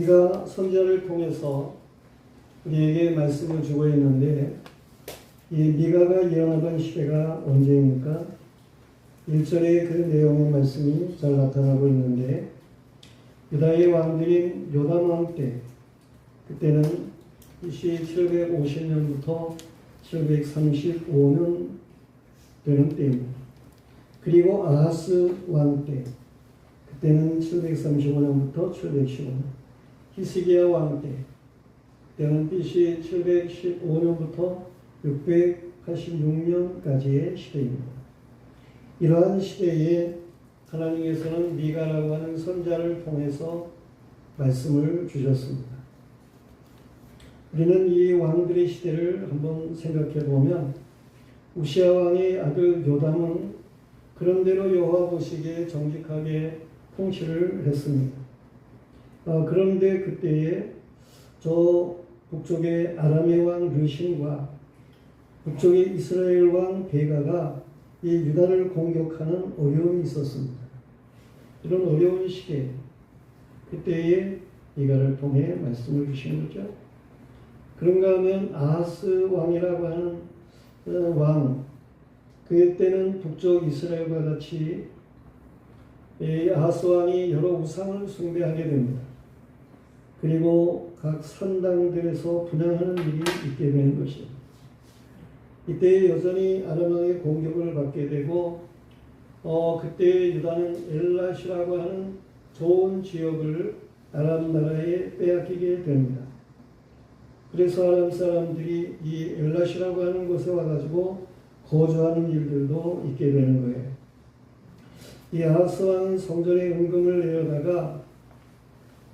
미가 선지자를 통해서 우리에게 말씀을 주고 있는데, 이 미가가 일어나던 시대가 언제입니까? 1절에 그 내용의 말씀이 잘 나타나고 있는데, 유다의 왕들인 요담 왕 때, 그때는 BC 750년부터 735년 되는 때입니다. 그리고 아하스 왕 때, 그때는 735년부터 715년. 히스기야 왕 때, 그때는 BC 715년부터 686년까지의 시대입니다. 이러한 시대에 하나님께서는 미가라고 하는 선자를 통해서 말씀을 주셨습니다. 우리는 이 왕들의 시대를 한번 생각해 보면, 우시아 왕의 아들 요담은 그런대로 여호와 보시기에 정직하게 통치를 했습니다. 그런데 그때에 저 북쪽의 아람의 왕 르신과 북쪽의 이스라엘 왕 베가가 이 유다를 공격하는 어려움이 있었습니다. 이런 어려운 시기에 그때에 미가를 통해 말씀을 주신 거죠. 그런가 하면 아하스 왕이라고 하는 왕, 그때는 북쪽 이스라엘과 같이 아하스 왕이 여러 우상을 숭배하게 됩니다. 그리고 각 산당들에서 분향하는 일이 있게 되는 것입니다. 이때 여전히 아람 왕의 공격을 받게 되고, 그때 유다는 엘라시라고 하는 좋은 지역을 아람 나라에 빼앗기게 됩니다. 그래서 아람 사람들이 이 엘라시라고 하는 곳에 와가지고 거주하는 일들도 있게 되는 거예요. 이 아하스 왕은 성전에 은금을 내려다가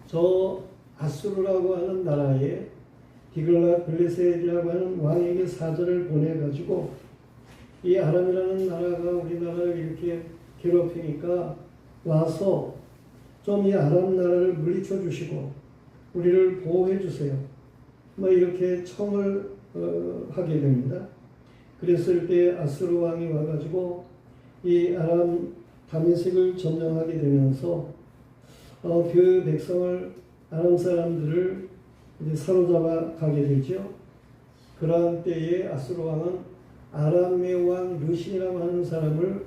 저 아수르라고 하는 나라에 디글랏 블레셋이라고 하는 왕에게 사절을 보내가지고, 이 아람이라는 나라가 우리나라를 이렇게 괴롭히니까 와서 좀 이 아람 나라를 물리쳐 주시고 우리를 보호해 주세요, 이렇게 청을 하게 됩니다. 그랬을 때 아수르 왕이 와가지고 이 아람 다메섹을 점령하게 되면서 그 백성을, 아람 사람들을 이제 사로잡아 가게 되죠. 그러한 때에 아수르 왕은 아람의 왕 르신이라고 하는 사람을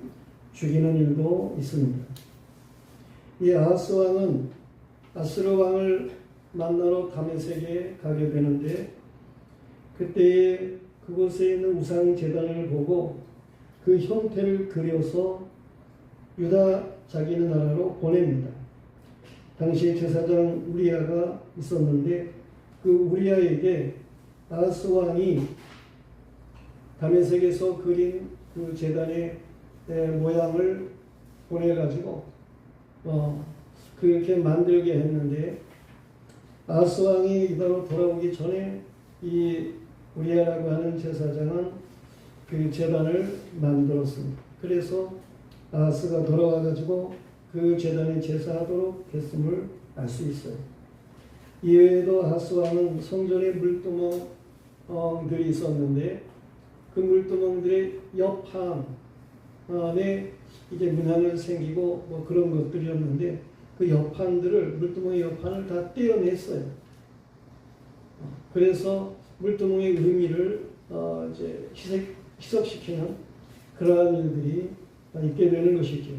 죽이는 일도 있습니다. 이 아하스 왕은 아수르 왕을 만나러 다메섹에 가게 되는데, 그때에 그곳에 있는 우상 제단을 보고 그 형태를 그려서 유다 자기네 나라로 보냅니다. 당시 제사장 우리야가 있었는데, 그 우리야에게 아하스 왕이 다메섹에서 그린 그 제단의 모양을 보내가지고 그렇게 만들게 했는데, 아하스 왕이 유다로 돌아오기 전에 이 우리야라고 하는 제사장은 그 제단을 만들었습니다. 그래서 아하스가 돌아와가지고 그 제단에 제사하도록 했음을 알 수 있어요. 이외에도 아하스 왕은 성전에 물두멍들이 있었는데, 그 물두멍들의 옆판에 이제 문양을 생기고 그런 것들이었는데, 그 옆판들을, 물두멍의 옆판을 다 떼어냈어요. 그래서 물두멍의 의미를 이제 희석시키는 그러한 일들이 있게 되는 것이죠.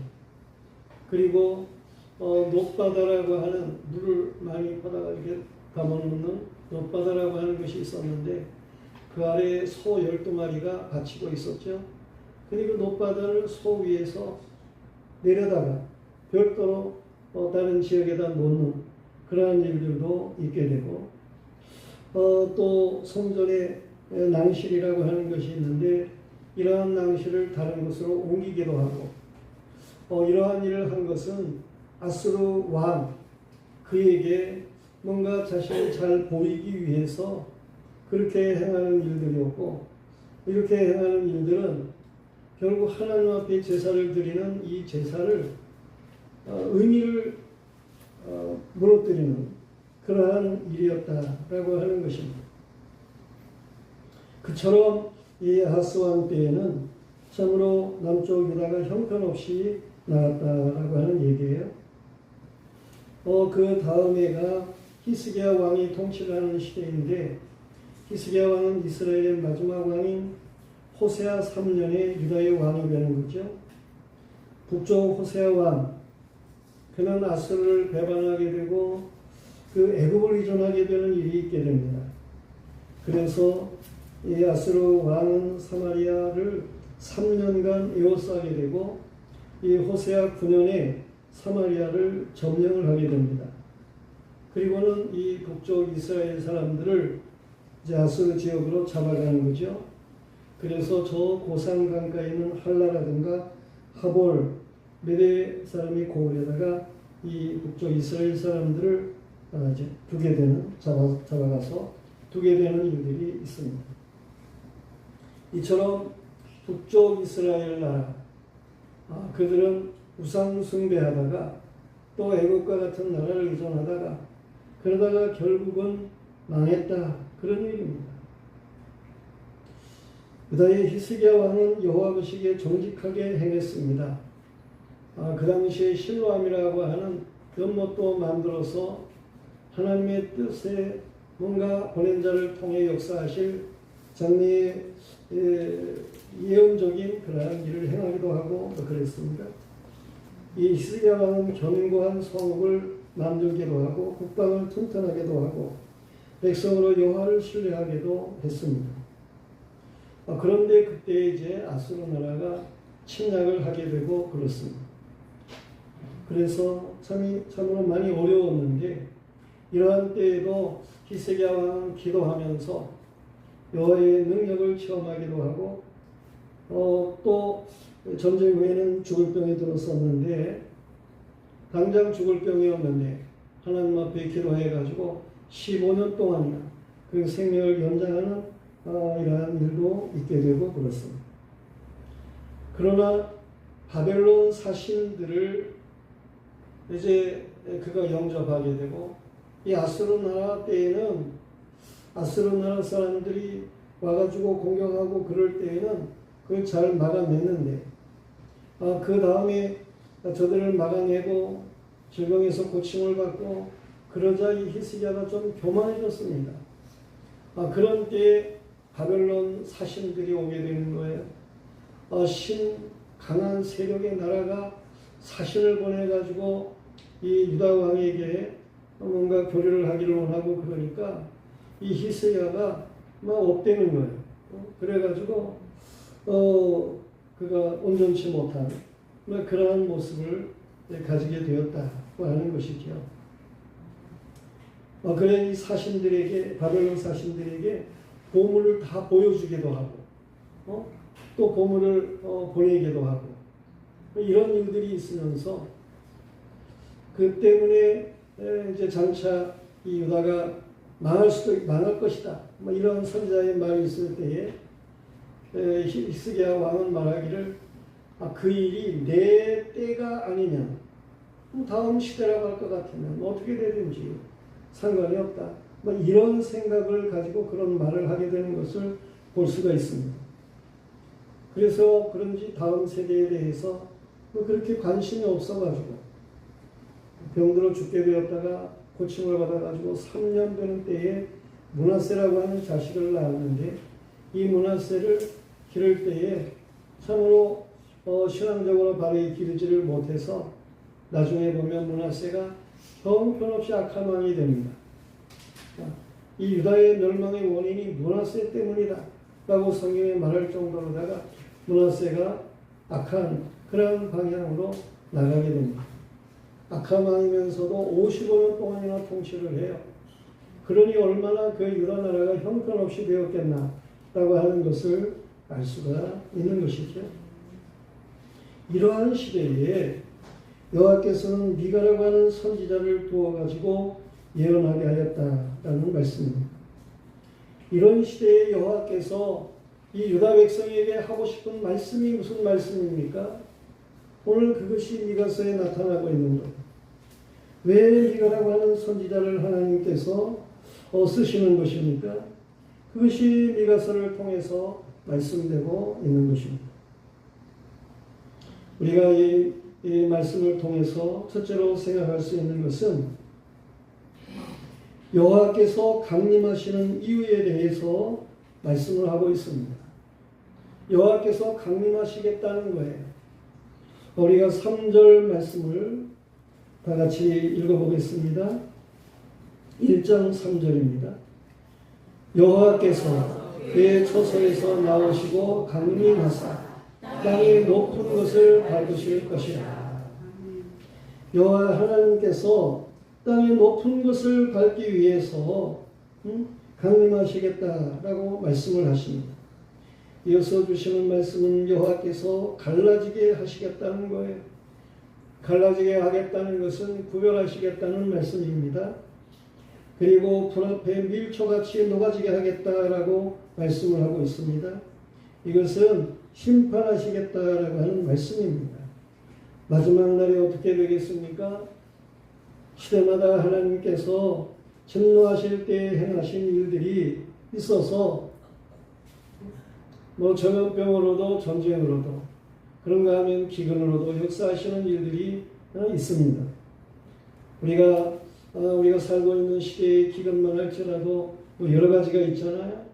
그리고 높바다라고 하는, 물을 많이 바다가 이렇게 담아놓는 높바다라고 하는 것이 있었는데, 그 아래에 소 12마리가 갇히고 있었죠. 그리고 높바다를 소 위에서 내려다가 별도로 다른 지역에다 놓는 그러한 일들도 있게 되고, 또 성전에 낭실이라고 하는 것이 있는데, 이러한 낭실을 다른 곳으로 옮기기도 하고, 이러한 일을 한 것은 아수르 왕, 그에게 뭔가 자신이 잘 보이기 위해서 그렇게 행하는 일들이었고, 이렇게 행하는 일들은 결국 하나님 앞에 제사를 드리는 이 제사를 의미를 무너뜨리는 그러한 일이었다라고 하는 것입니다. 그처럼 이 아하스 왕 때에는 참으로 남쪽 유다가 형편없이 나갔다라고 하는 얘기예요. 그 다음 해가 히스기야 왕이 통치를 하는 시대인데, 히스기야 왕은 이스라엘의 마지막 왕인 호세아 3년에 유다의 왕이 되는 거죠. 북쪽 호세아 왕, 그는 아수르를 배반하게 되고 그 애굽을 의존하게 되는 일이 있게 됩니다. 그래서 이 아수르 왕은 사마리아를 3년간 에워싸게 되고 이 호세아 9년에 사마리아를 점령을 하게 됩니다. 그리고는 이 북쪽 이스라엘 사람들을 이제 아수르 지역으로 잡아가는 거죠. 그래서 저 고산 강가에 있는 할라라든가 하볼, 메대 사람이 고을에다가 이 북쪽 이스라엘 사람들을 이제 잡아가서 두게 되는 일들이 있습니다. 이처럼 북쪽 이스라엘 나라, 그들은 우상 숭배하다가 또 애국과 같은 나라를 의존하다가 그러다가 결국은 망했다, 그런 일입니다. 유다의 히스기야 왕은 여호와 보시기에 정직하게 행했습니다. 그 당시에 실로암이라고 하는 연못도 만들어서 하나님의 뜻에 뭔가 보낸 자를 통해 역사하실 장래의 예언적인 그러한 일을 행하기도 하고 그랬습니다. 이 히스기야 왕은 견고한 성읍을 만들기도 하고 국방을 튼튼하게도 하고 백성으로 여호와를 신뢰하게도 했습니다. 그런데 그때 이제 아수르 나라가 침략을 하게 되고 그렇습니다. 그래서 참으로 많이 어려웠는데 이러한 때에도 히스기야 왕은 기도하면서 여호와의 능력을 체험하기도 하고 또 전쟁 후에는 죽을 병에 들었었는데 당장 죽을 병이었는데 하나님 앞에 기도해가지고 15년 동안이나 그 생명을 연장하는 이러한 일도 있게 되고 그렇습니다. 그러나 바벨론 사신들을 이제 그가 영접하게 되고 이 아수르 나라 때에는 아수르 나라 사람들이 와가지고 공격하고 그럴 때에는 그걸 잘 막아냈는데 그 다음에 저들을 막아내고 질병에서 고침을 받고 그러자 이 히스기야가 좀 교만해졌습니다. 그런 때에 바벨론 사신들이 오게 되는 거예요. 강한 세력의 나라가 사신을 보내가지고 이 유다 왕에게 뭔가 교류를 하기를 원하고 그러니까 이 히스기야가 막 업되는 거예요. 그래가지고 그가 온전치 못한 그러한 모습을 가지게 되었다고 하는 것이죠. 그래 이 사신들에게 바벨론 사신들에게 보물을 다 보여주기도 하고 또 보물을 보내기도 하고 이런 일들이 있으면서 그 때문에 이제 장차 이 유다가 망할 것이다. 이런 선지자의 말이 있을 때에 히스기야 왕은 말하기를 그 일이 내 때가 아니면 다음 시대라고 할 것 같으면 어떻게 되든지 상관이 없다. 이런 생각을 가지고 그런 말을 하게 되는 것을 볼 수가 있습니다. 그래서 그런지 다음 세대에 대해서 그렇게 관심이 없어가지고 병들어 죽게 되었다가 고침을 받아가지고 3년 되는 때에 므낫세라고 하는 자식을 낳았는데 이 므낫세를 기를 때에 참으로 신앙적으로 바르게 기르지를 못해서 나중에 보면 므낫세가 형편없이 악한 왕이 됩니다. 이 유다의 멸망의 원인이 므낫세 때문이다 라고 성경에 말할 정도로다가 므낫세가 악한 그런 방향으로 나가게 됩니다. 악한 왕이면서도 55년 동안이나 통치를 해요. 그러니 얼마나 그 유다 나라가 형편없이 되었겠나 라고 하는 것을 알 수가 있는 것이죠. 이러한 시대에 여호와께서는 미가라고 하는 선지자를 두어가지고 예언하게 하였다라는 말씀입니다. 이런 시대에 여호와께서 이 유다 백성에게 하고 싶은 말씀이 무슨 말씀입니까? 오늘 그것이 미가서에 나타나고 있는 거예요. 왜 미가라고 하는 선지자를 하나님께서 쓰시는 것입니까? 그것이 미가서를 통해서 말씀되고 있는 것입니다. 우리가 이 말씀을 통해서 첫째로 생각할 수 있는 것은 여호와께서 강림하시는 이유에 대해서 말씀을 하고 있습니다. 여호와께서 강림하시겠다는 거예요. 우리가 3절 말씀을 다 같이 읽어보겠습니다. 1장 3절입니다. 여호와께서 그의 처소에서 나오시고 강림하사 땅의 높은 것을 밟으실 것이라. 여호와 하나님께서 땅의 높은 것을 밟기 위해서 강림하시겠다라고 말씀을 하십니다. 이어서 주시는 말씀은 여호와께서 갈라지게 하시겠다는 거예요. 갈라지게 하겠다는 것은 구별하시겠다는 말씀입니다. 그리고 불 앞에 밀초같이 녹아지게 하겠다라고 말씀을 하고 있습니다. 이것은 심판하시겠다라고 하는 말씀입니다. 마지막 날에 어떻게 되겠습니까? 시대마다 하나님께서 진노하실 때 행하신 일들이 있어서 전염병으로도 전쟁으로도 그런가 하면 기근으로도 역사하시는 일들이 있습니다. 우리가 살고 있는 시대의 기근만 할지라도 여러 가지가 있잖아요.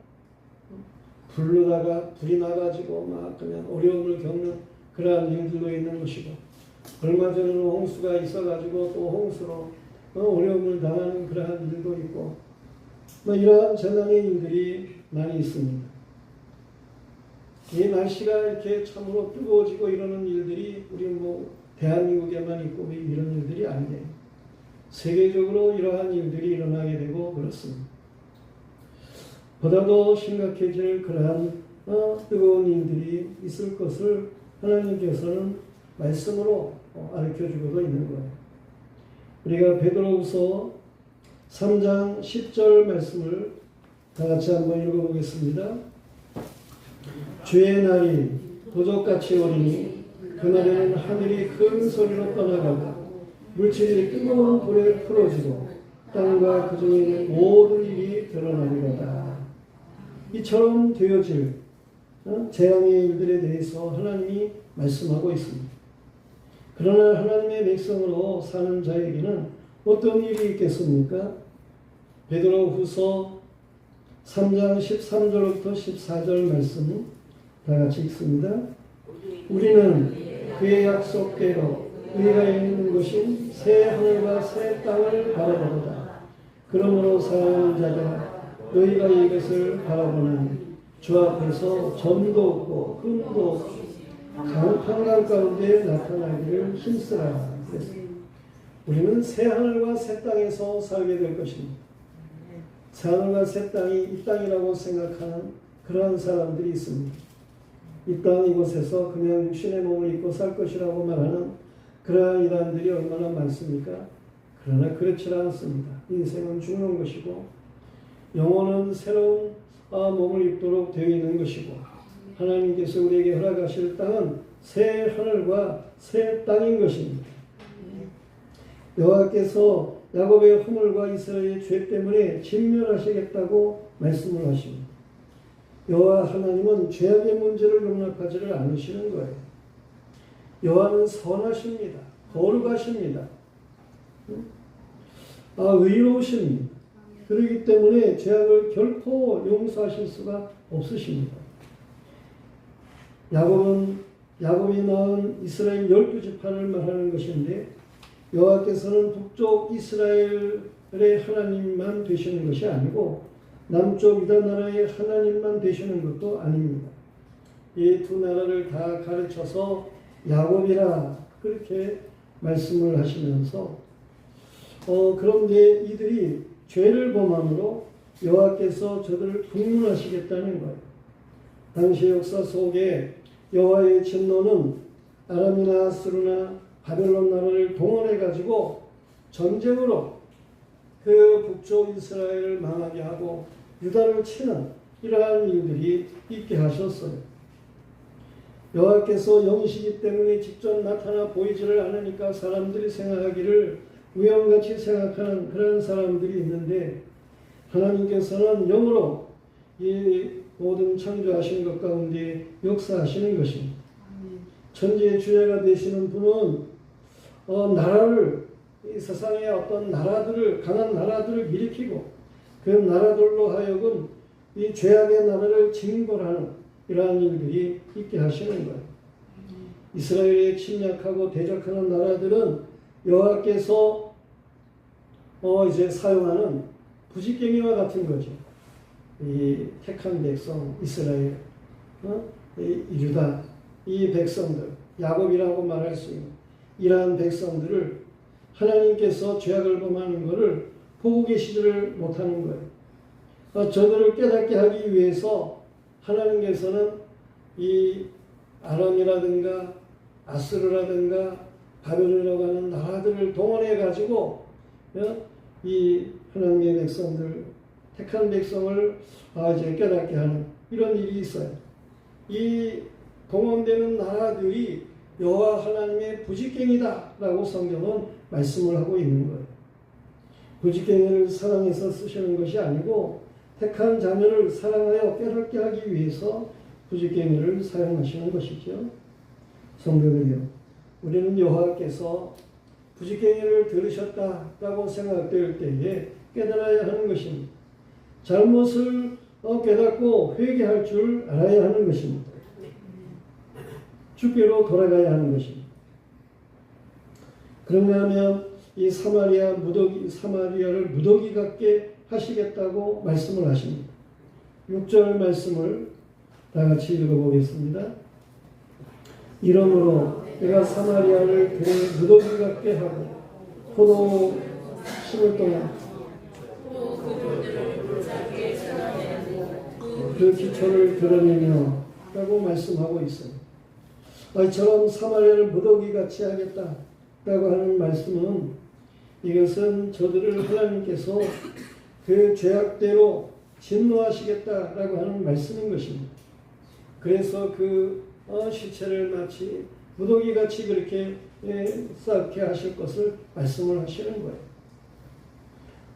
불르다가 불이 나가지고 막 그냥 어려움을 겪는 그러한 일들도 있는 것이고, 얼마 전에는 홍수가 있어가지고 또 홍수로 어려움을 당하는 그러한 일도 있고, 이러한 재난의 일들이 많이 있습니다. 이 날씨가 이렇게 참으로 뜨거워지고 이러는 일들이 우리 대한민국에만 있고 이런 일들이 아니에요. 세계적으로 이러한 일들이 일어나게 되고 그렇습니다. 보다도 심각해질 그러한 뜨거운 일들이 있을 것을 하나님께서는 말씀으로 가르쳐주고도 있는 거예요. 우리가 베드로후서 3장 10절 말씀을 다 같이 한번 읽어보겠습니다. 주의 날이 도적같이 오리니 그날에는 하늘이 큰 소리로 떠나가고 물질이 뜨거운 불에 풀어지고 땅과 그 중에 있는 모든 일이 드러나리로다. 이처럼 되어질 재앙의 일들에 대해서 하나님이 말씀하고 있습니다. 그러나 하나님의 백성으로 사는 자에게는 어떤 일이 있겠습니까? 베드로후서 3장 13절부터 14절 말씀 다 같이 읽습니다. 우리는 그의 약속대로 우리가 있는 곳인 새 하늘과 새 땅을 바라보다. 그러므로 사랑하는 자들아, 너희가 이것을 바라보는 주 앞에서 점도 없고 흠도 없고 평강 가운데 나타나기를 힘쓰라. 우리는 새 하늘과 새 땅에서 살게 될 것입니다. 새 하늘과 새 땅이 이 땅이라고 생각하는 그러한 사람들이 있습니다. 이 땅 이곳에서 그냥 육신의 몸을 입고 살 것이라고 말하는 그러한 이단들이 얼마나 많습니까? 그러나 그렇지 않습니다. 인생은 죽는 것이고 영혼은 새로운 몸을 입도록 되어 있는 것이고, 하나님께서 우리에게 허락하실 땅은 새 하늘과 새 땅인 것입니다. 여호와께서 야곱의 허물과 이스라엘의 죄 때문에 진멸하시겠다고 말씀을 하십니다. 여호와 하나님은 죄악의 문제를 용납하지를 않으시는 거예요. 여호와는 선하십니다. 거룩하십니다. 의로우십니다. 그렇기 때문에 죄악을 결코 용서하실 수가 없으십니다. 야곱이 낳은 이스라엘 12지파를 말하는 것인데, 여호와께서는 북쪽 이스라엘의 하나님만 되시는 것이 아니고 남쪽 유다 나라의 하나님만 되시는 것도 아닙니다. 이 두 나라를 다 가르쳐서 야곱이라 그렇게 말씀을 하시면서 그런데 이들이 죄를 범함으로 여호와께서 저들을 국문하시겠다는 거예요. 당시 역사 속에 여호와의 진노는 아람이나 아수르나 바벨론 나라를 동원해 가지고 전쟁으로 그 북쪽 이스라엘을 망하게 하고 유다를 치는 이러한 일들이 있게 하셨어요. 여호와께서 영이시기 때문에 직접 나타나 보이지를 않으니까 사람들이 생각하기를 우연같이 생각하는 그런 사람들이 있는데, 하나님께서는 영으로 이 모든 창조하신 것 가운데 역사하시는 것입니다. 천지의 주체가 되시는 분은 나라를 이 세상의 어떤 나라들을, 강한 나라들을 일으키고 그 나라들로 하여금 이 죄악의 나라를 징벌하는 이러한 일들이 있게 하시는 거예요. 이스라엘에 침략하고 대적하는 나라들은 여호와께서 이제 사용하는 부지깽이와 같은 거죠. 이 택한 백성 이스라엘, 이 유다, 이 백성들, 야곱이라고 말할 수 있는 이러한 백성들을 하나님께서 죄악을 범하는 것을 보고 계시지를 못하는 거예요. 저들을 깨닫게 하기 위해서 하나님께서는 이 아람이라든가 아스르라든가 바벨론이라고 하는 나라들을 동원해 가지고 이 하나님의 백성들, 택한 백성을 이제 깨닫게 하는 이런 일이 있어요. 이 동원되는 나라들이 여호와 하나님의 부지깽이다라고 성경은 말씀을 하고 있는 거예요. 부지깽이를 사랑해서 쓰시는 것이 아니고 택한 자녀를 사랑하여 깨닫게 하기 위해서 부지깽이를 사용하시는 것이죠. 성도들이요, 우리는 여호와께서 부지깽이를 들으셨다라고 생각될 때에 깨달아야 하는 것입니다. 잘못을 깨닫고 회개할 줄 알아야 하는 것입니다. 주께로 돌아가야 하는 것입니다. 그런가 하면 이 사마리아를 무더기 같게 하시겠다고 말씀을 하십니다. 6절 말씀을 다 같이 읽어보겠습니다. 이러므로 내가 사마리아를 들에 무더기 같게 하고 포도 심을 동안 그 기초를 드러내며 라고 말씀하고 있어요. 이처럼 사마리아를 무더기같이 하겠다라고 하는 말씀은 이것은 저들을 하나님께서 그 죄악대로 진노하시겠다라고 하는 말씀인 것입니다. 그래서 그 시체를 마치 무더기같이 그렇게 쌓게 하실 것을 말씀을 하시는 거예요.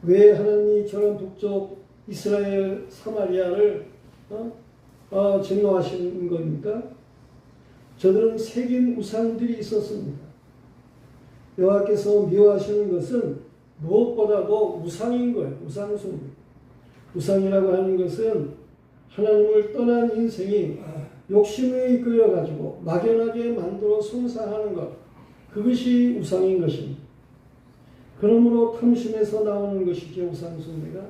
왜 하나님이 저런 북쪽 이스라엘 사마리아를 진노하시는 겁니까? 저들은 새긴 우상들이 있었습니다. 여호와께서 미워하시는 것은 무엇보다도 우상인 거예요. 우상숭배. 우상이라고 하는 것은 하나님을 떠난 인생이 욕심에 이끌려가지고 막연하게 만들어 숭상하는 것, 그것이 우상인 것입니다. 그러므로 탐심에서 나오는 것이죠. 우상숭배가.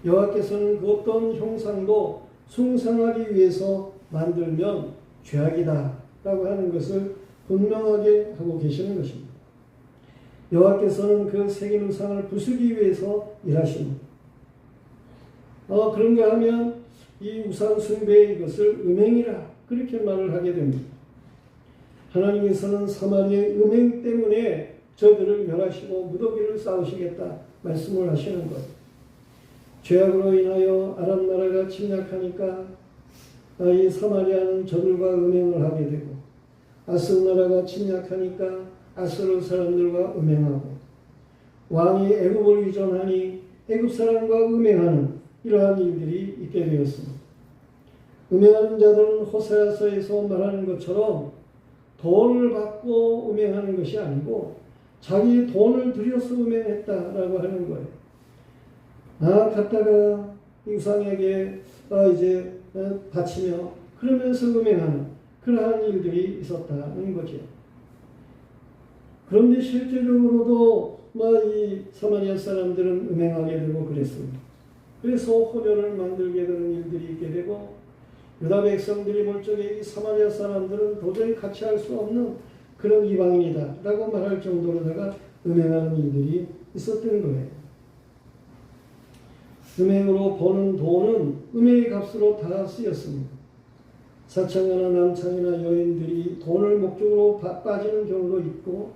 여호와께서는 그 어떤 형상도 숭상하기 위해서 만들면 죄악이다 라고 하는 것을 분명하게 하고 계시는 것입니다. 여호와께서는 그 새긴 우상을 부수기 위해서 일하십니다. 그런가 하면 이 우상 숭배의 이것을 음행이라 그렇게 말을 하게 됩니다. 하나님께서는 사마리아의 음행 때문에 저들을 멸하시고 무더기를 쌓으시겠다 말씀을 하시는 것. 죄악으로 인하여 아람 나라가 침략하니까 이 사마리아는 저들과 음행을 하게 되고, 아스르 나라가 침략하니까 아스르 사람들과 음행하고, 왕이 애굽을 위전하니 애굽 사람과 음행하는 이러한 일들이 있게 되었습니다. 음행하는 자들은 호세아서에서 말하는 것처럼 돈을 받고 음행하는 것이 아니고 자기 돈을 들여서 음행했다라고 하는 거예요. 갖다가 우상에게 이제 바치며 그러면서 음행하는 그러한 일들이 있었다는 거죠. 그런데 실제적으로도 이 사마리아 사람들은 음행하게 되고 그랬습니다. 그래서 혼혈을 만들게 되는 일들이 있게 되고, 유다 백성들이 볼 적에 이 사마리아 사람들은 도저히 같이 할 수 없는 그런 이방인이다 라고 말할 정도로다가 음행하는 일들이 있었던 거예요. 음행으로 버는 돈은 음행의 값으로 다 쓰였습니다. 사창이나 남창이나 여인들이 돈을 목적으로 빠지는 경우도 있고,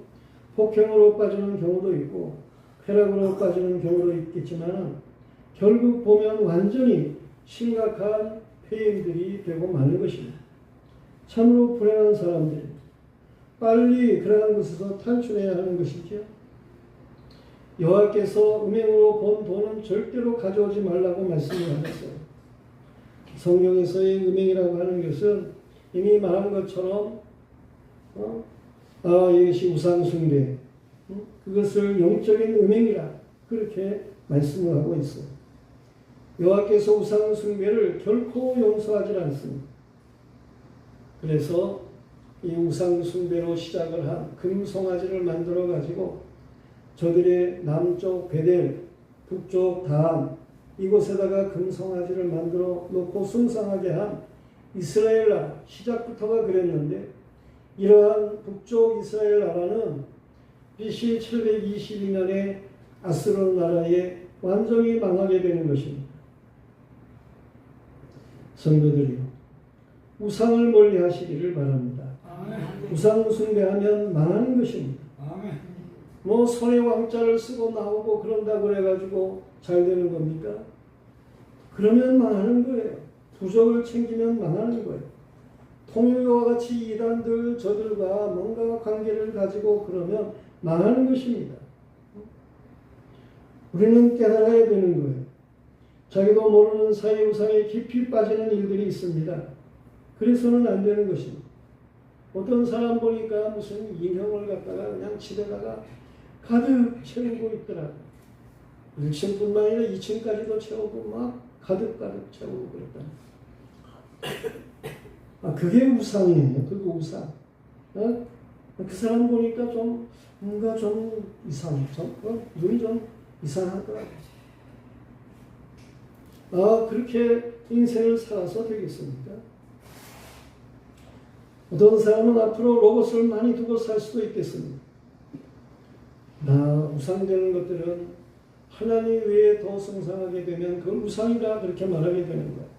폭행으로 빠지는 경우도 있고, 쾌락으로 빠지는 경우도 있겠지만 결국 보면 완전히 심각한 폐인들이 되고 마는 것입니다. 참으로 불행한 사람들이 빨리 그러한 것에서 탈출해야 하는 것이죠. 여호와께서 음행으로 번 돈은 절대로 가져오지 말라고 말씀을 하셨어요. 성경에서의 음행이라고 하는 것은 이미 말한 것처럼 이것이 우상숭배, 그것을 영적인 음행이라 그렇게 말씀을 하고 있어요. 여호와께서 우상 숭배를 결코 용서하지 않습니다. 그래서 이 우상 숭배로 시작을 한 금송아지를 만들어 가지고 저들의 남쪽 베델, 북쪽 다한 이곳에다가 금송아지를 만들어 놓고 숭상하게 한 이스라엘 나라, 시작부터가 그랬는데 이러한 북쪽 이스라엘 나라는 BC 722년에 아스로 나라에 완전히 망하게 되는 것입니다. 성도들이요, 우상을 멀리 하시기를 바랍니다. 아멘. 우상 숭배하면 망하는 것입니다. 아멘. 뭐 손에 왕자를 쓰고 나오고 그런다고 그래가지고 잘 되는 겁니까? 그러면 망하는 거예요. 부적을 챙기면 망하는 거예요. 통일교와 같이 이단들 저들과 뭔가 관계를 가지고 그러면 망하는 것입니다. 우리는 깨달아야 되는 거예요. 자기도 모르는 사이 우상에 깊이 빠지는 일들이 있습니다. 그래서는 안 되는 것입니다. 어떤 사람 보니까 무슨 인형을 갖다가 그냥 집에다가 가득 채우고 있더라고요. 1층뿐만 아니라 2층까지도 채우고 막 가득 채우고 그랬다. 그게 우상이에요. 그거 우상. 그 사람 보니까 좀 뭔가 좀 이상해. 눈이 좀 이상하더라고요. 그렇게 인생을 살아서 되겠습니까? 어떤 사람은 앞으로 로봇을 많이 두고 살 수도 있겠습니다. 우상되는 것들은 하나님 외에 더 성상하게 되면 그걸 우상이다 그렇게 말하게 되는 거예요.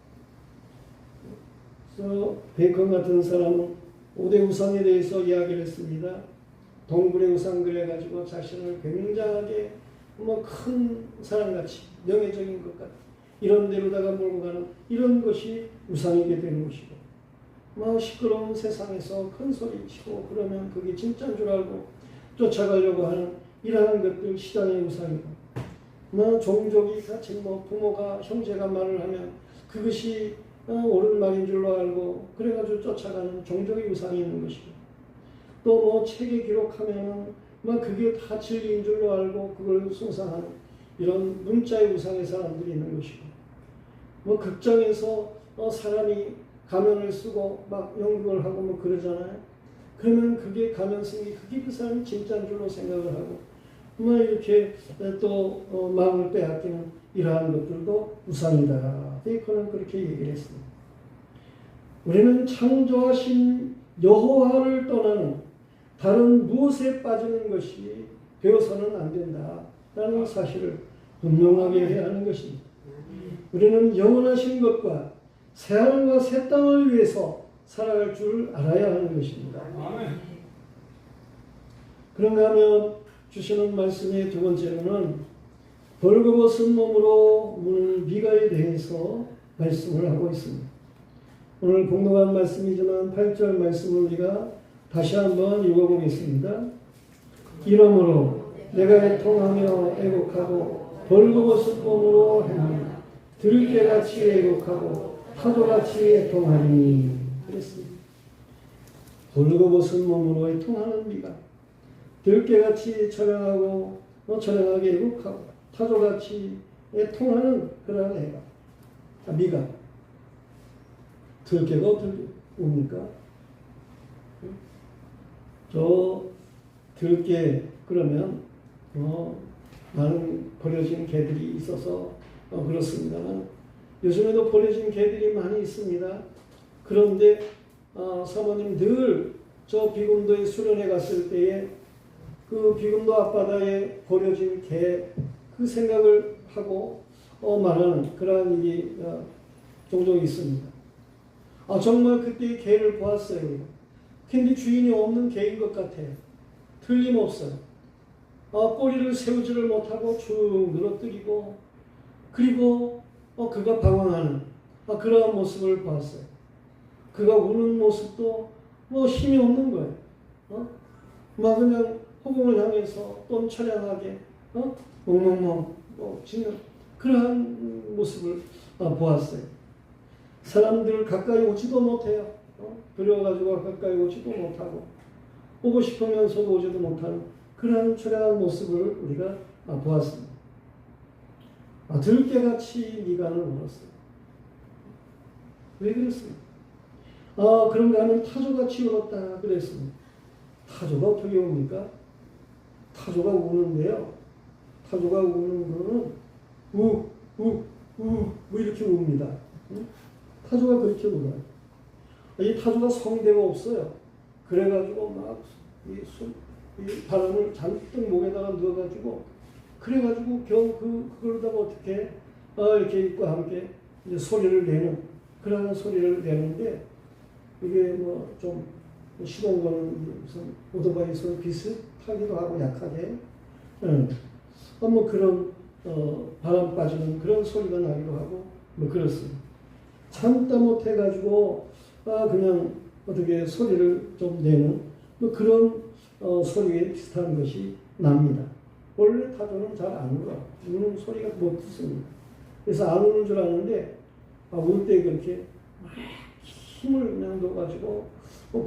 그래서 베이컨 같은 사람은 5대 우상에 대해서 이야기를 했습니다. 동굴의 우상 그래가지고 자신을 굉장하게 큰 사람같이 명예적인 것 같아 이런 데로다가 몰고 가는 이런 것이 우상이게 되는 것이고, 시끄러운 세상에서 큰 소리 치고 그러면 그게 진짜인 줄 알고 쫓아가려고 하는 이러한 것들 시장의 우상이고, 종족이 같이 부모가 형제가 말을 하면 그것이 옳은 말인 줄로 알고 그래가지고 쫓아가는 종족의 우상이 있는 것이고, 또 책에 기록하면은 그게 다 진리인 줄로 알고 그걸 숭상하는 이런 문자의 우상의 사람들이 있는 것이고, 극장에서 사람이 가면을 쓰고 막 연극을 하고 그러잖아요. 그러면 그게 가면 쓴 게 그게 그 사람이 진짜인 줄로 생각을 하고 이렇게 또 마음을 빼앗기는 이러한 것들도 우상이다. 베이컨은 그렇게 얘기를 했습니다. 우리는 창조하신 여호와를 떠나는 다른 무엇에 빠지는 것이 되어서는 안 된다라는 사실을 분명하게 해야 하는 것입니다. 우리는 영원하신 것과 새하늘과 새 땅을 위해서 살아갈 줄 알아야 하는 것입니다. 그런가 하면 주시는 말씀의 두 번째로는 벌거벗은 몸으로 무는 미가에 대해서 말씀을 하고 있습니다. 오늘 공동한 말씀이지만 8절 말씀을 우리가 다시 한번 읽어보겠습니다. 이러므로 내가 애통하며 애곡하고 벌거벗은 몸으로 행하며 들깨같이 애곡하고 파도같이 애통하니 그랬습니다. 벌거벗은 몸으로 애통하는 미가, 들깨같이 처량하고 처량하게 애곡하고 파도같이 애통하는 그러한 애가 미가. 들깨가 어떻게 옵니까? 저 들깨 그러면 많은 버려진 개들이 있어서 그렇습니다만 요즘에도 버려진 개들이 많이 있습니다. 그런데 사모님 늘 저 비금도에 수련회 갔을 때에 그 비금도 앞바다에 버려진 개 그 생각을 하고 말하는 그러한 일이 종종 있습니다. 정말 그때 개를 보았어요. 근데 주인이 없는 개인 것 같아요. 틀림없어요. 꼬리를 세우지를 못하고 쭉 늘어뜨리고 그리고 그가 방황하는 그러한 모습을 봤어요. 그가 우는 모습도 힘이 없는 거예요. 막 그냥 허공을 향해서 또 처량하게 멍멍멍 짖는 그러한 모습을 보았어요. 사람들 가까이 오지도 못해요. 두려워가지고 가까이 오지도 못하고 오고 싶으면서도 오지도 못하는 그러한 처량한 모습을 우리가 보았습니다. 들깨같이 미가는 울었어요. 왜 그랬습니까? 그런가 하면 타조같이 울었다 그랬습니다. 타조가 어떻게 웁니까? 타조가 우는데요. 타조가 우는 거는 이렇게 웁니다. 타조가 그렇게 울어요. 이 타조가 성대가 없어요. 그래가지고 막 이 바람을 잔뜩 목에다가 넣어가지고 그래가지고 겨우 그걸로다가 어떻게 이렇게 입과 함께 이제 소리를 내는 그러한 소리를 내는데 이게 뭐 좀 시동 거는 무슨 오토바이 소리 비슷하기도 하고 약하게 뭐 그런 바람 빠지는 그런 소리가 나기도 하고 뭐 그렇습니다. 참다 못해가지고 그냥 어떻게 소리를 좀 내는 뭐 그런 소리에 비슷한 것이 납니다. 원래 타조는 잘 안 울어요. 우는 소리가 못 듣습니다. 그래서 안 우는 줄 아는데 울 때 그렇게 막 힘을 그냥 넣어가지고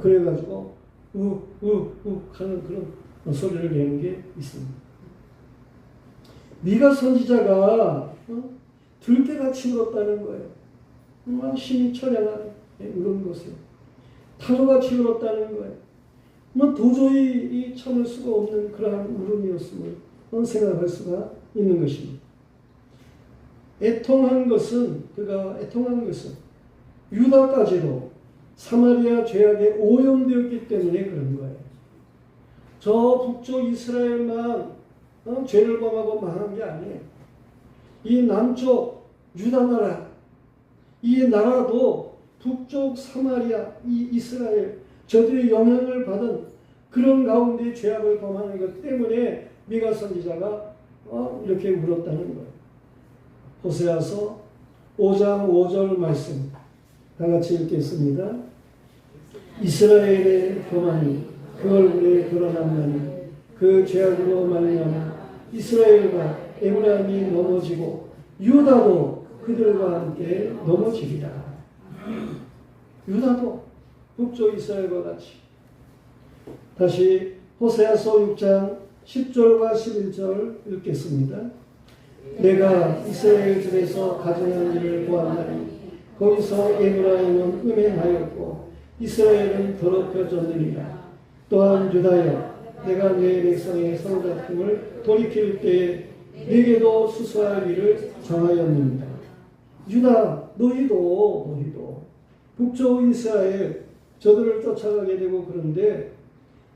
그래가지고 하는 그런 소리를 내는 게 있습니다. 미가 선지자가 들깨같이 울었다는 거예요. 힘이 처량한 이런 것을 타조같이 울었다는 거예요. 도저히 참을 수가 없는 그러한 울음이었음을 생각할 수가 있는 것입니다. 애통한 것은 유다까지도 사마리아 죄악에 오염되었기 때문에 그런 거예요. 저 북쪽 이스라엘만 죄를 범하고 망한 게 아니에요. 이 남쪽 유다 나라, 이 나라도 북쪽 사마리아, 이 이스라엘, 저들의 영향을 받은 그런 가운데 죄악을 범하는 것 때문에 미가 선지자가 이렇게 울었다는 거예요. 호세아서 5장 5절 말씀 다 같이 읽겠습니다. 이스라엘의 교만이 그 얼굴에 드러났나니 그 죄악으로 말미암아 이스라엘과 에브라임이 넘어지고 유다도 그들과 함께 넘어지리라. 유다도 북쪽 이스라엘과 같이. 다시 호세아서 6장 10절과 11절 읽겠습니다. 내가 이스라엘 집에서 가증한 일을 보았나니 거기서 에브라임은 음행하였고 이스라엘은 더럽혀졌느니라. 또한 유다여 내가 내 백성의 성작품을 돌이킬 때에 내게도 수수할 일을 정하였느니라. 유다 너희도 북쪽 이스라엘 저들을 쫓아가게 되고 그런데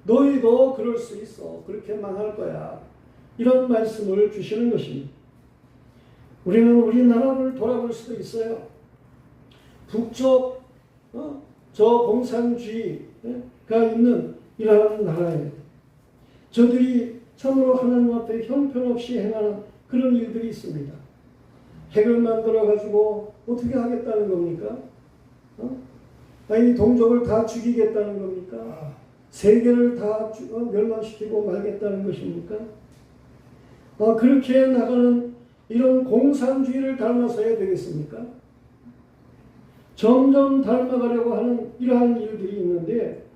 너희도 그럴 수 있어. 그렇게 망할 거야. 이런 말씀을 주시는 것입니다. 우리는 우리나라를 돌아볼 수도 있어요. 북쪽 저 공산주의가 있는 이러한 나라에 저들이 참으로 하나님 앞에 형편없이 행하는 그런 일들이 있습니다. 핵을 만들어가지고 어떻게 하겠다는 겁니까? 아니 동족을 다 죽이겠다는 겁니까? 세계를 다 멸망시키고 말겠다는 것입니까? 그렇게 나가는 이런 공산주의를 닮아서 해야 되겠습니까? 점점 닮아가려고 하는 이러한 일들이 있는데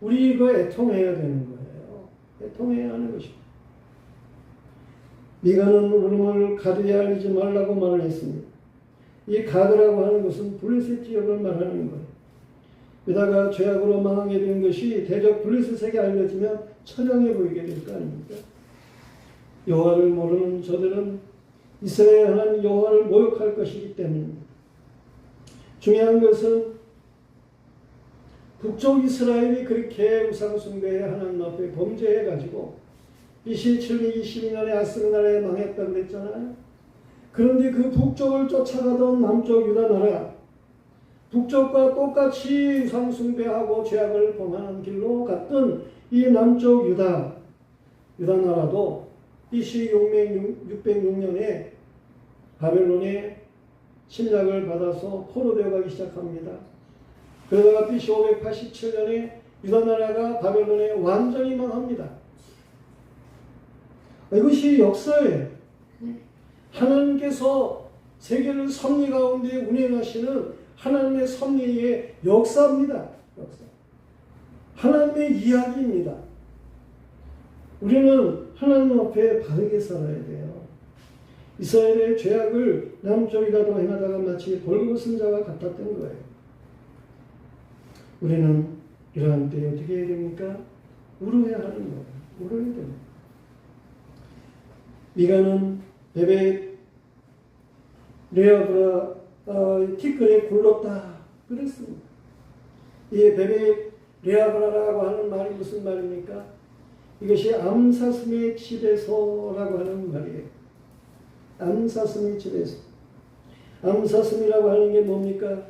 우리 이거 애통해야 되는 거예요. 애통해야 하는 것입니다. 미가는 울음을 가두에 알리지 말라고 말을 했습니다. 이 가드라고 하는 것은 블레셋 지역을 말하는 거예요. 게다가 죄악으로 망하게 된 것이 대적 블레셋에게 알려지면 처량해 보이게 될 거 아닙니까? 여호와를 모르는 저들은 이스라엘 하나님 여호와를 모욕할 것이기 때문입니다. 중요한 것은 북쪽 이스라엘이 그렇게 우상숭배에 하나님 앞에 범죄해가지고 BC 722년에 아스르 나라에 망했다고 그랬잖아요. 그런데 그 북쪽을 쫓아가던 남쪽 유다 나라, 북쪽과 똑같이 우상숭배하고 죄악을 범하는 길로 갔던 이 남쪽 유다 나라도 BC 606년에 바벨론의 침략을 받아서 포로되어 가기 시작합니다. 그러다가 BC 587년에 유다 나라가 바벨론에 완전히 망합니다. 이것이 역사예요. 하나님께서 세계를 섭리 가운데 운행하시는 하나님의 섭리의 역사입니다. 역사. 하나님의 이야기입니다. 우리는 하나님 앞에 바르게 살아야 돼요. 이스라엘의 죄악을 남쪽이라도 행하다가 마치 벌거벗은 자와 같았던 거예요. 우리는 이러한 때 어떻게 해야 됩니까? 울어야 하는 거예요. 울어야 됩니다. 미가는 베벳 레아브라 티끌에 굴렀다 그랬습니다. 이 베벳 레아브라라고 하는 말이 무슨 말입니까? 이것이 암사슴의 집에서라고 하는 말이에요. 암사슴의 집에서. 암사슴이라고 하는 게 뭡니까?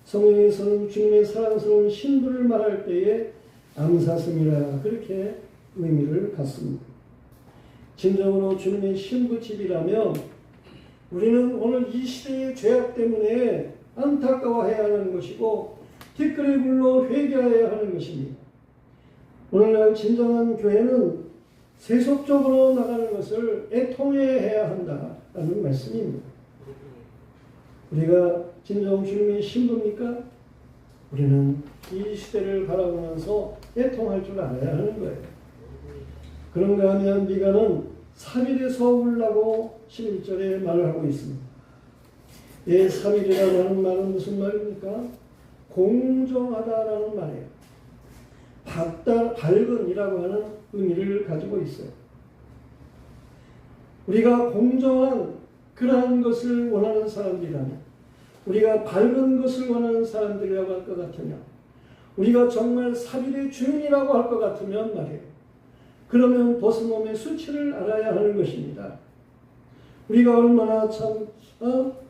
성경에서는 주님의 사랑스러운 신부를 말할 때에 암사슴이라 그렇게 의미를 갖습니다. 진정으로 주님의 신부집이라면 우리는 오늘 이 시대의 죄악 때문에 안타까워해야 하는 것이고 티끌에 굴러 회개해야 하는 것입니다. 오늘날 진정한 교회는 세속적으로 나가는 것을 애통해야 한다라는 말씀입니다. 우리가 진정 주님의 신부입니까? 우리는 이 시대를 바라보면서 애통할 줄 알아야 하는 거예요. 그런가 하면 미가는 살일에서 울라고 11절에 말을 하고 있습니다. 이 살일이라고 하는 말은 무슨 말입니까? 공정하다라는 말이에요. 밝은이라고 하는 의미를 가지고 있어요. 우리가 공정한 그러한 것을 원하는 사람들이라면, 우리가 밝은 것을 원하는 사람들이라고 할 것 같으면, 우리가 정말 살일의 주인이라고 할 것 같으면 말이에요. 그러면 벗은 몸의 수치를 알아야 하는 것입니다. 우리가 얼마나 참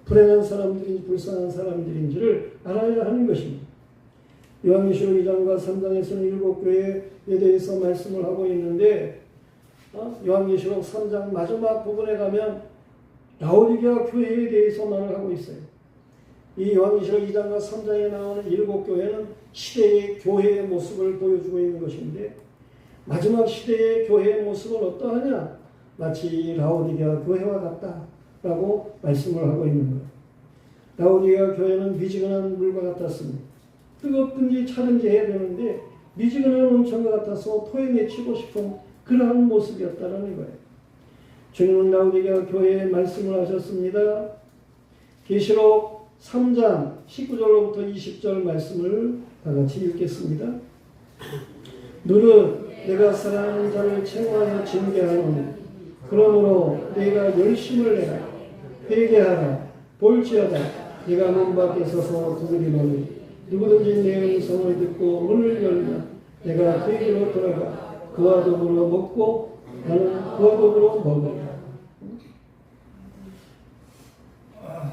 불행한 사람들인지 불쌍한 사람들인지를 알아야 하는 것입니다. 요한계시록 2장과 3장에서는 일곱 교회에 대해서 말씀을 하고 있는데 요한계시록 3장 마지막 부분에 가면 라오디게아 교회에 대해서 말을 하고 있어요. 이 요한계시록 2장과 3장에 나오는 일곱 교회는 시대의 교회의 모습을 보여주고 있는 것인데 마지막 시대의 교회의 모습은 어떠하냐? 마치 라오디게아 교회와 같다라고 말씀을 하고 있는 거예요. 라오디게아 교회는 미지근한 물과 같았습니다. 뜨겁든지 차든지 해야 되는데 미지근한 온천과 같아서 토해내치고 싶은 그러한 모습이었다는 거예요. 주님은 라오디게아 교회에 말씀을 하셨습니다. 계시록 3장 19절로부터 20절 말씀을 다 같이 읽겠습니다. 너는 내가 사랑하는 자를 책망하여 징계하노니 그러므로 내가 열심을 내라 회개하라 볼지어다 네가 문 밖에 서서 두드리노니 누구든지 내 음성을 듣고 문을 열면 내가 그에게로 돌아가 그와 더불어 먹고 나는 그와 더불어 먹으리라.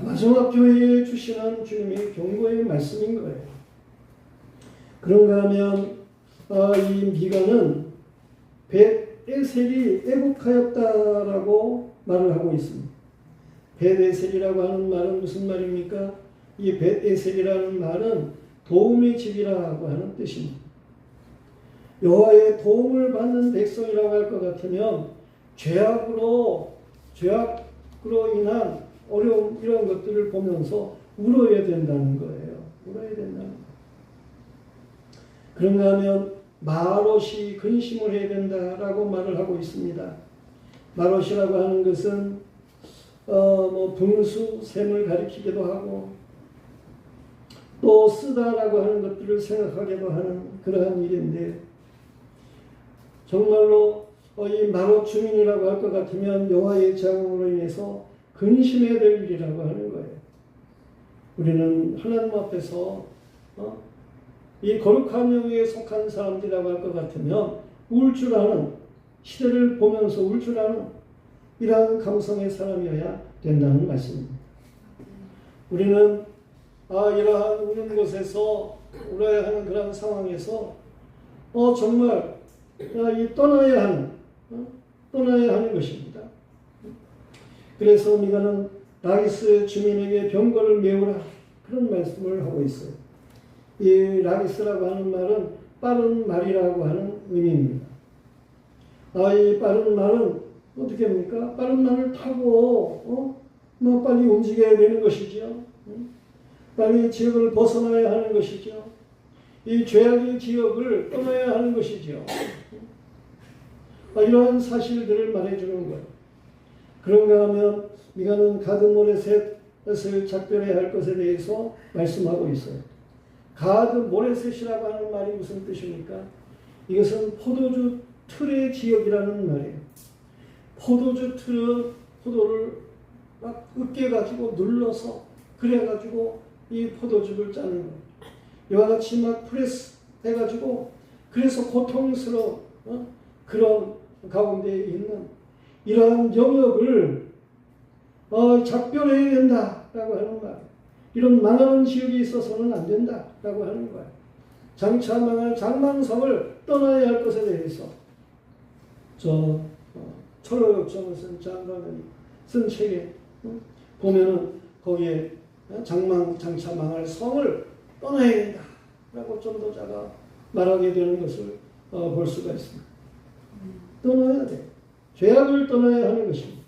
마지막 교회에 주시는 주님의 경고의 말씀인 거예요. 그런가 하면 이 미가는 벳에셀이 애국하였다라고 말을 하고 있습니다. 벳에셀이라고 하는 말은 무슨 말입니까? 이 벳에셀이라는 말은 도움의 집이라고 하는 뜻입니다. 여호와의 도움을 받는 백성이라고 할 것 같으면 죄악으로 인한 어려움 이런 것들을 보면서 울어야 된다는 거예요. 울어야 된다는 거예요. 그런가 하면 마롯이 근심을 해야 된다라고 말을 하고 있습니다. 마롯이라고 하는 것은 분수, 샘을 가리키기도 하고 또 쓰다라고 하는 것들을 생각하기도 하는 그러한 일인데 정말로 이 마롯 주민이라고 할 것 같으면 여호와의 재앙으로 인해서 근심해야 될 일이라고 하는 거예요. 우리는 하나님 앞에서 이 거룩한 영에 속한 사람들이라고 할 것 같으면 울 줄 아는 시대를 보면서 울 줄 아는 이러한 감성의 사람이어야 된다는 말씀입니다. 우리는 이러한 우는 곳에서 울어야 하는 그런 상황에서 정말 떠나야 하는 것입니다. 그래서 미가는 라기스 주민에게 병거를 메우라 그런 말씀을 하고 있어요. 이 라기스라고 하는 말은 빠른 말이라고 하는 의미입니다. 이 빠른 말은 어떻게 합니까? 빠른 말을 타고 빨리 움직여야 되는 것이죠. 빨리 지역을 벗어나야 하는 것이죠. 이 죄악의 지역을 떠나야 하는 것이죠. 이러한 사실들을 말해주는 거예요. 그런가 하면 미가는 가드 모레셋을 작별해야 할 것에 대해서 말씀하고 있어요. 가드 모레셋이라고 하는 말이 무슨 뜻입니까? 이것은 포도주 틀의 지역이라는 말이에요. 포도주 틀은 포도를 막 으깨가지고 눌러서 그래가지고 이 포도주를 짜는 거예요. 이와 같이 막 프레스 해가지고 그래서 고통스러운 그런 가운데 있는 이러한 영역을 작별해야 된다라고 하는 말. 이런 망하는 지역이 있어서는 안 된다라고 하는 거예요. 장차 망할 장망성을 떠나야 할 것에 대해서 철로역정을 쓴 장관이 쓴 책에 보면은 거기에 장차 망할 성을 떠나야 된다라고 전도자가 말하게 되는 것을 볼 수가 있습니다. 떠나야 돼. 죄악을 떠나야 하는 것입니다.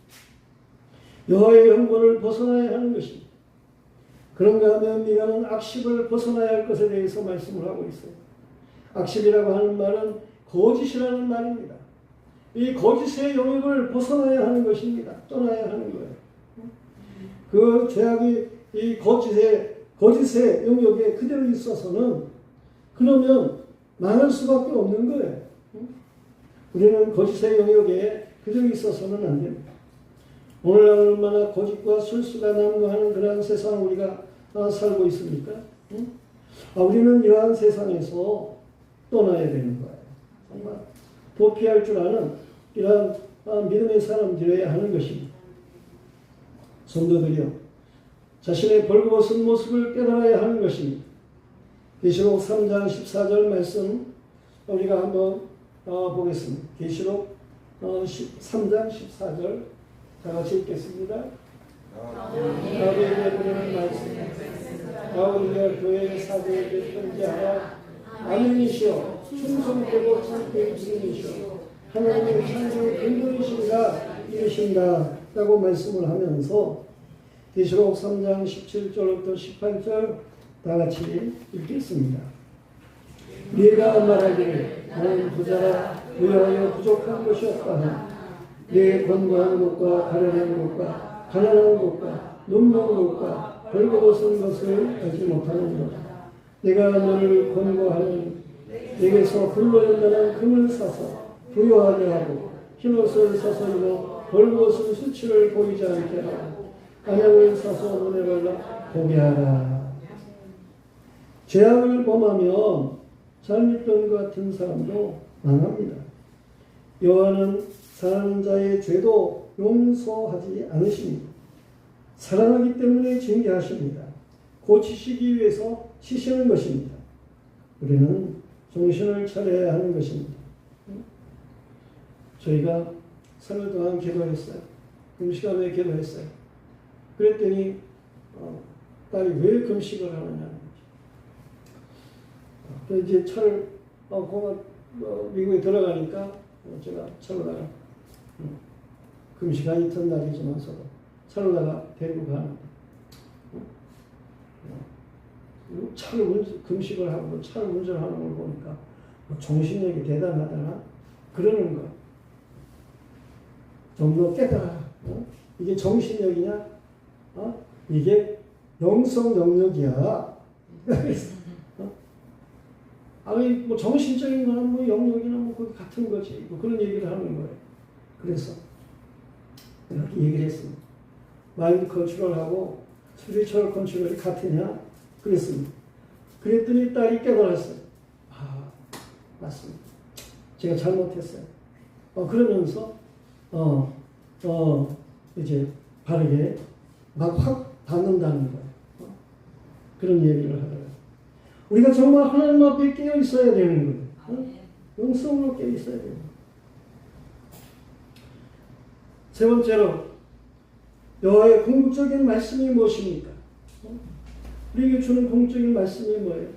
여호와의 형벌을 벗어나야 하는 것입니다. 그런가 하면 미가는 악십을 벗어나야 할 것에 대해서 말씀을 하고 있어요. 악십이라고 하는 말은 거짓이라는 말입니다. 이 거짓의 영역을 벗어나야 하는 것입니다. 떠나야 하는 거예요. 그 죄악이 이 거짓의 영역에 그대로 있어서는 그러면 망할 수밖에 없는 거예요. 우리는 거짓의 영역에 그대로 있어서는 안 됩니다. 오늘날 얼마나 거짓과 술수가 난무하는 그러한 세상 우리가 살고 있습니까? 우리는 이러한 세상에서 떠나야 되는 거예요. 정말 도피할 줄 아는 이러한 믿음의 사람들이어야 하는 것입니다. 성도들이요, 자신의 벌거벗은 모습을 깨달아야 하는 것입니다. 계시록 3장 14절 말씀 우리가 한번 보겠습니다. 계시록 3장 14절 다 같이 읽겠습니다. 다윗에게 보내는 말씀. 다윗이여 교회의 사도에게 편지하라. 아멘이시여 충성되고 참된 주님이시여 하나님의 창조 근본이신가 이르신다 라고 말씀을 하면서 계시록 3장 17절부터 18절 다 같이 읽겠습니다. 네가 말하기를 나는 부자라 위하여 부족한 것이 없다. 내 권고하는 것과 가련한 것과 가난한 것과 눈먼 것과 벌거벗은 것을 알지 못하는도다. 내가 너를 권고하는 내게서 불러낸다는 금을 사서 부요하게 하고 흰옷을 사서 입어 벌거벗은 수치를 보이지 않게 하고 안약을 사서 눈에 발라 보게 하라. 죄악을 범하면 잘 믿던 것 같은 사람도 망합니다. 여호와는 사랑하는 자의 죄도 용서하지 않으십니다. 사랑하기 때문에 징계하십니다. 고치시기 위해서 치시는 것입니다. 우리는 정신을 차려야 하는 것입니다. 저희가 3일 동안 기도했어요. 금식하며 기도했어요. 그랬더니 딸이 왜 금식을 하느냐는 거죠. 이제 차를 미국에 들어가니까 제가 차로다가 금식한 이튿날이지만서도 차로다가 데리고 가는 차를 금식을 하고 차를 운전하는 걸 보니까 정신력이 대단하다나 그러는 거야. 좀 더 깨달아. 이게 정신력이냐? 이게 영성 영역이야. 뭐 정신적인 거는 뭐 영역이나 뭐 그 같은 거지. 뭐 그런 얘기를 하는 거예요. 그래서 이렇게 얘기를 했습니다. 마인드 컨트롤하고 스피리추얼 컨트롤이 같으냐? 그랬습니다. 그랬더니 딸이 깨달았어요. 맞습니다. 제가 잘못했어요. 그러면서 이제 바르게 막 확 닿는다는 거예요. 그런 얘기를 하더라고요. 우리가 정말 하나님 앞에 깨어 있어야 되는 거예요. 영성으로 깨어 있어야 돼요. 세 번째로 여호와의 궁극적인 말씀이 무엇입니까? 우리에게 주는 궁극적인 말씀이 뭐예요?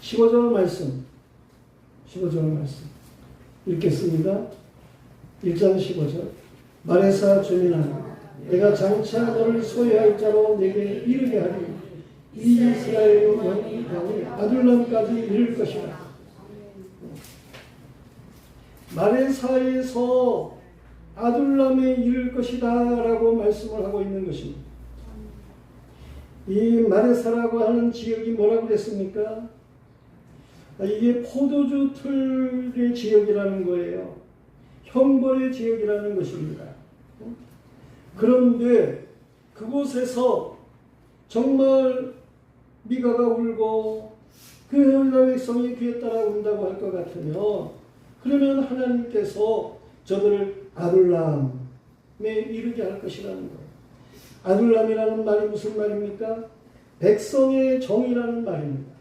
15절 말씀. 15절 말씀. 읽겠습니다. 1장 15절. 말해사 주민아 내가 장차 너를 소유할 자로 내게 이르게 하리. 이 이스라엘 영이 아둘람까지 이를 것이라. 마레사에서 아둘람에 이를 것이다 라고 말씀을 하고 있는 것입니다. 이 마레사라고 하는 지역이 뭐라고 그랬습니까? 이게 포도주 틀의 지역이라는 거예요. 형벌의 지역이라는 것입니다. 그런데 그곳에서 정말 미가가 울고 그 유다 백성이 그에 따라 운다고 할 것 같으면, 그러면 하나님께서 저들을 아둘람에 이르게 할 것이라는 거예요. 아둘람이라는 말이 무슨 말입니까? 백성의 정의라는 말입니다.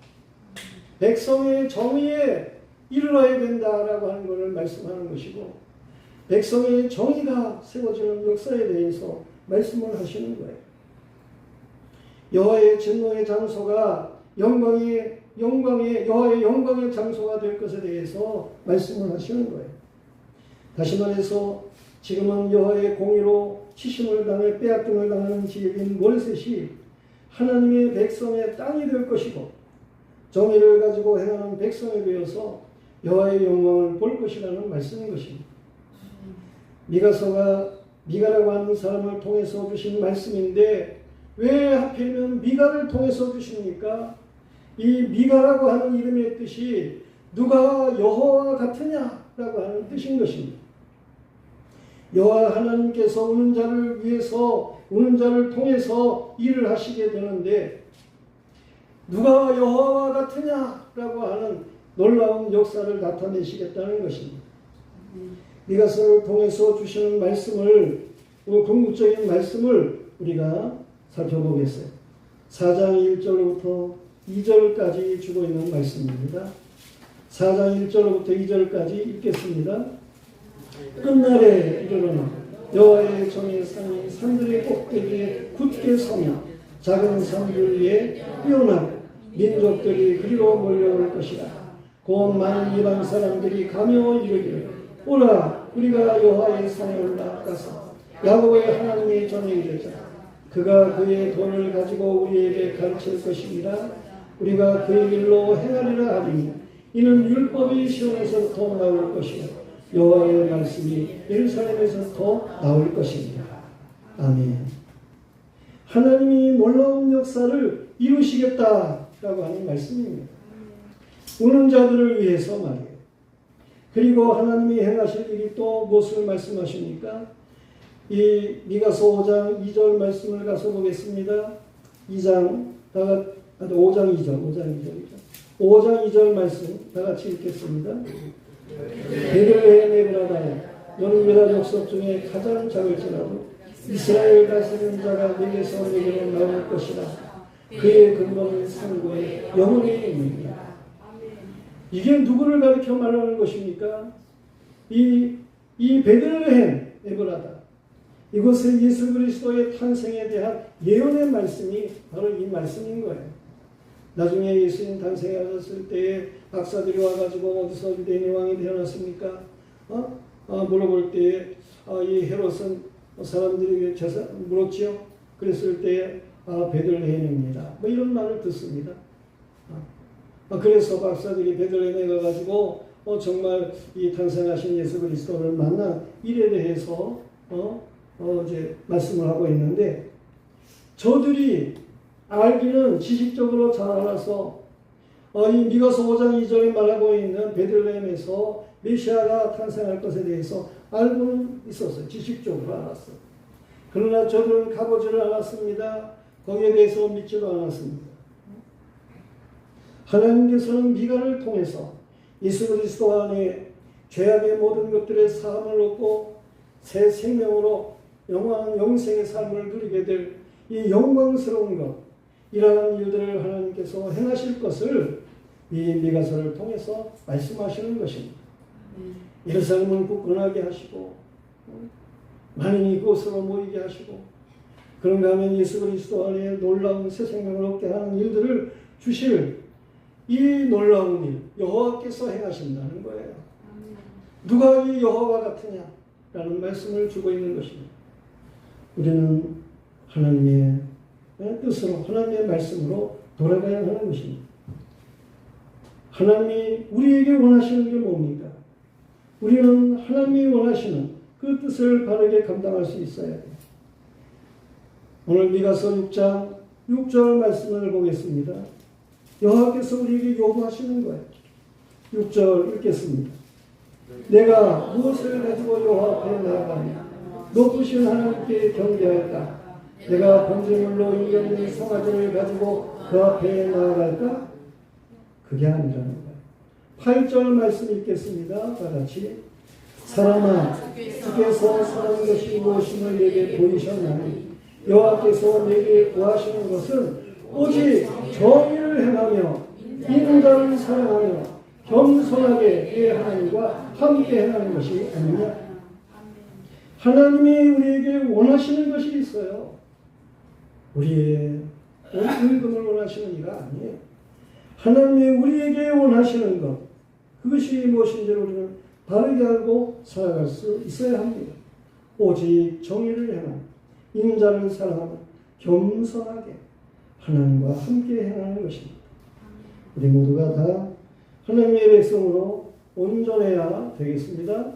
백성의 정의에 이르러야 된다라고 하는 것을 말씀하는 것이고, 백성의 정의가 세워지는 역사에 대해서 말씀을 하시는 거예요. 여호와의 진노의 장소가 여호와의 영광의 장소가 될 것에 대해서 말씀을 하시는 거예요. 다시 말해서 지금은 여호와의 공의로 치심을 당해 빼앗김을 당하는 지역인 모레셋이 하나님의 백성의 땅이 될 것이고, 정의를 가지고 행하는 백성이 되어서 여호와의 영광을 볼 것이라는 말씀인 것입니다. 미가서가 미가라고 하는 사람을 통해서 주신 말씀인데, 왜 하필이면 미가를 통해서 주십니까? 이 미가라고 하는 이름의 뜻이 누가 여호와 같으냐라고 하는 뜻인 것입니다. 여호와 하나님께서 우는 자를 위해서, 우는 자를 통해서 일을 하시게 되는데, 누가 여호와와 같으냐라고 하는 놀라운 역사를 나타내시겠다는 것입니다. 미가서를 통해서 주시는 말씀을, 궁극적인 말씀을 우리가 살펴보겠어요. 4장 1절부터 2절까지 주고 있는 말씀입니다. 4장 1절부터 2절까지 읽겠습니다. 끝날에 이르러나 여호와의 정의 산이 산들의 꼭대기에 굳게 서며 작은 산들 위에 뛰어나고 민족들이 그리로 몰려올 것이라. 곧 많은 이방 사람들이 가며 이르기를 오라 우리가 여호와의 산에 올라가서 야곱의 하나님의 전에 이르자. 그가 그의 돈을 가지고 우리에게 가르칠 것이니라. 우리가 그의 길로 행하리라 하리니 이는 율법이 시온에서부터 나올 것이요 여호와의 말씀이 예루살렘에서부터 나올 것입니다. 아멘. 하나님이 놀라운 역사를 이루시겠다라고 하는 말씀입니다. 우는 자들을 위해서 말이에요. 그리고 하나님이 행하실 일이 또 무엇을 말씀하십니까? 이 미가서 5장 2절 말씀을 가서 보겠습니다. 5장 2절이죠. 5장 2절 말씀 다 같이 읽겠습니다. 베들레헴 에브라다야 너는 유다 족속 중에 가장 작을지라도 이스라엘 다스리는 자가 내게서 내게로 나올 것이라. 그의 근본은 상고에 영원히 있느니라. 이게 누구를 가리켜 말하는 것입니까? 이 베들레헴 에브라다, 이곳에 예수 그리스도의 탄생에 대한 예언의 말씀이 바로 이 말씀인 거예요. 나중에 예수님 탄생하셨을 때에 박사들이 와가지고 어디서 유대인의 왕이 태어났습니까? 물어볼 때에 이 헤롯은 사람들이 물었지요. 그랬을 때에 베들레헴입니다. 뭐 이런 말을 듣습니다. 그래서 박사들이 베들레헴에 가가지고 정말 이 탄생하신 예수 그리스도를 만난 일에 대해서 이제 말씀을 하고 있는데, 저들이 알기는 지식적으로 잘 알아서 이 미가서 5장 2절에 말하고 있는 베들레헴에서 메시아가 탄생할 것에 대해서 알고는 있었어요. 지식적으로 알았어요. 그러나 저들은 가보지를 않았습니다. 거기에 대해서 믿지도 않았습니다. 하나님께서는 미가를 통해서 예수 그리스도 안에 죄악의 모든 것들의 사함을 얻고 새 생명으로 영생의 삶을 누리게 될 이 영광스러운 것, 이러한 일들을 하나님께서 행하실 것을 이 미가서를 통해서 말씀하시는 것입니다. 예루살렘을 굳건하게 하시고 많은 이곳으로 모이게 하시고, 그런가 하면 예수 그리스도 안에 놀라운 새 생명을 얻게 하는 일들을 주실 이 놀라운 일, 여호와께서 행하신다는 거예요. 누가 이 여호와 같으냐라는 말씀을 주고 있는 것입니다. 우리는 하나님의 뜻으로, 하나님의 말씀으로 돌아가야 하는 것입니다. 하나님이 우리에게 원하시는 게 뭡니까? 우리는 하나님이 원하시는 그 뜻을 바르게 감당할 수 있어야 돼요. 오늘 미가서 6장 6절 말씀을 보겠습니다. 여호와께서 우리에게 요구하시는 거예요. 6절 읽겠습니다. 내가 무엇을 가지고 여호와 앞에 나아가며 높으신 하나님께 경배할까? 내가 번제물로 인견된 송아지를 가지고 그 앞에 나아갈까? 그게 아니라는 거예요. 8절 말씀 읽겠습니다. 다 같이. 사람아, 주께서 선한 것이 무엇임을 내게 보이셨나니 여호와께서 내게 구하시는 것은 오직 정의를 행하며 인자를 사랑하며 겸손하게 내 하나님과 함께 행하는 것이 아니냐. 하나님이 우리에게 원하시는 것이 있어요. 우리의 의금을 원하시는 이가 아니에요. 하나님이 우리에게 원하시는 것, 그것이 무엇인지를 우리는 바르게 알고 살아갈 수 있어야 합니다. 오직 정의를 행하며 인자를 사랑하며 겸손하게 하나님과 함께 행하는 것입니다. 우리 모두가 다 하나님의 백성으로 온전해야 되겠습니다.